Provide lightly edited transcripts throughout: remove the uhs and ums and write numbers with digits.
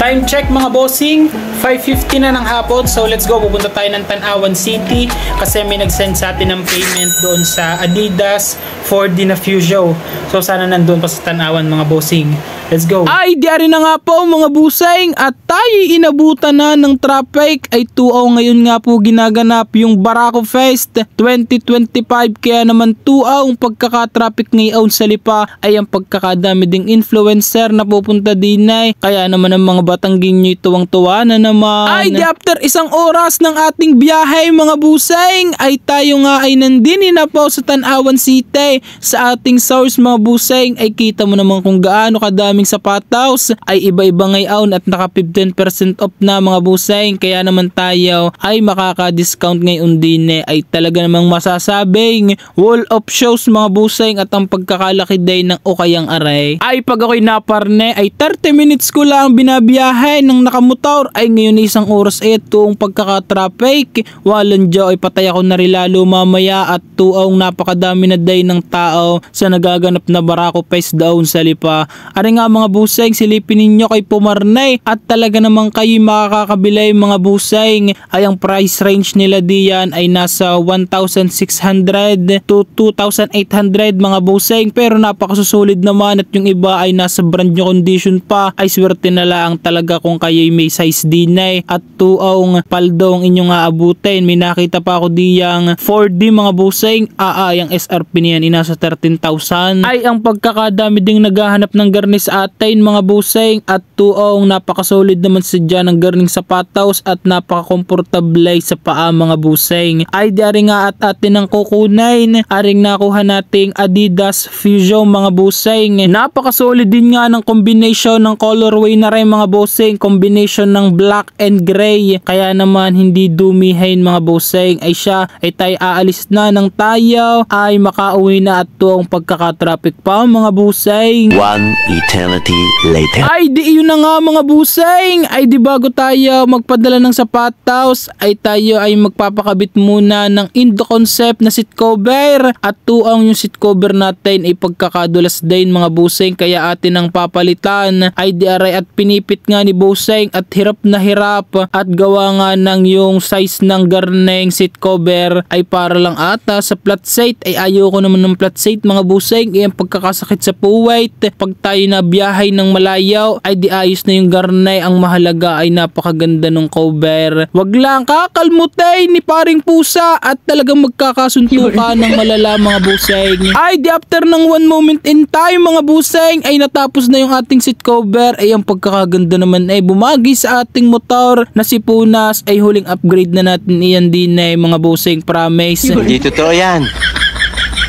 Time check mga bossing, 5:50 na ng hapon. So let's go, pupunta tayo ng Tanawan City kasi may nag-send sa atin ng payment doon sa Adidas for na Fusio. So sana nandun pa sa Tanawan mga bossing. Let's go. Ay, diyan na nga po mga busing at tayo inabutan na ng traffic. Ay 2-0 ngayon nga po ginaganap yung Barako Fest 2025. Kaya naman 2-0 pagkaka-traffic ngayon sa Lipa ay ang pagkakadami ding influencer na pupunta din ay. Kaya naman ang mga Batanggin nyo tuwang-tuwa na naman. Ay, di after isang oras ng ating biyahe mga busing ay tayo nga ay nandini na po sa Tanawan City. Sa ating source mga busing ay kita mo naman kung gaano kadaming sapatos ay iba-iba ngayon at naka 15% off na mga busing. Kaya naman tayo ay makaka-discount ngayon din ay talaga namang masasabing wall of shows mga busing at ang pagkakalaki day ng ukayang aray. Ay pag ako'y naparne ay 30 minutes ko lang binabiyahe ng nakamotor ay ngayon isang oras ito ang pagkaka-traffic. Walang dyan ay patay ako na rin lalo mamaya at tuong napakadami na day ng tao sa nagaganap na Barako Fest doon sa Lipa. Ari nga mga busing, silipin ninyo kay Pumarnay at talaga naman kayo makakabilay mga busing ay ang price range nila diyan ay nasa 1,600 to 2,800 mga busing, pero napakasusolid naman at yung iba ay nasa brand new condition pa. Ay swerte na lang talaga kung kayo'y may size din at tuong paldong inyong aabutin. May nakita pa ako diyang 4D mga busing, yung SRP niyan inasa 13,000. Ay ang pagkakadami ding naghahanap ng garnis atin mga busing at tuong napakasolid naman sa dyan ng garning sapatos at napaka-komportable sa paa mga busing. Ay diari nga at atin ang kukunain aring nakuha nating Adidas Fusio mga busing. Napakasolid din nga ng combination ng colorway na rin mga busing, combination ng black and gray. Kaya naman hindi dumihin mga busing ay siya ay tayo aalis na ng tayo ay makauwi na at tuong pagkaka-traffic pa mga busing. One eternity later. Ay di yun na nga mga busing, ay di bago tayo magpadala ng sapatos ay tayo ay magpapakabit muna ng Indo Concept na seat cover at tuong yung seat cover natin ay pagkakadulas din mga busing. Kaya atin ang papalitan ay di aray at pinipit nga ni busing at hirap na hirap at gawa nga ng yung size ng garneng seat cover ay para lang ata sa flat seat. Ay ayoko naman ng flat seat mga busing, ay ang pagkakasakit sa puwait pag tayo na biyahay ng malayaw ay di ayos na yung garnay. Ang mahalaga ay napakaganda ng cover. Wag lang kakalmutay ni paring pusa at talagang magkakasuntukan ng malala mga busing. Ay di after ng one moment in time mga busing ay natapos na yung ating seat cover. Ay ang pagkakaganda naman ay bumagi sa ating motor na si Punas ay huling upgrade na natin iyan din mga busing, promise. Hindi totoo yan.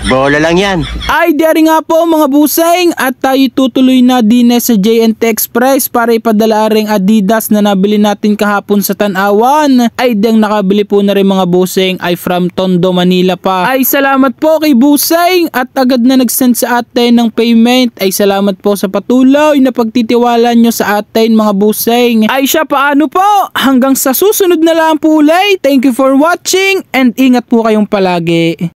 Bola lang yan. Ay diari nga po mga busing at tayo tutuloy na din sa JNT Express para ipadala ring Adidas na nabili natin kahapon sa Tanawan. Ay diyang nakabili po na rin mga busing ay from Tondo, Manila pa. Ay salamat po kay busing at agad na nag-send sa atin ng payment. Ay salamat po sa patuloy na pagtitiwala nyo sa atin mga busing. Ay siya paano po? Hanggang sa susunod na lang po ulit. Thank you for watching and ingat po kayong palagi.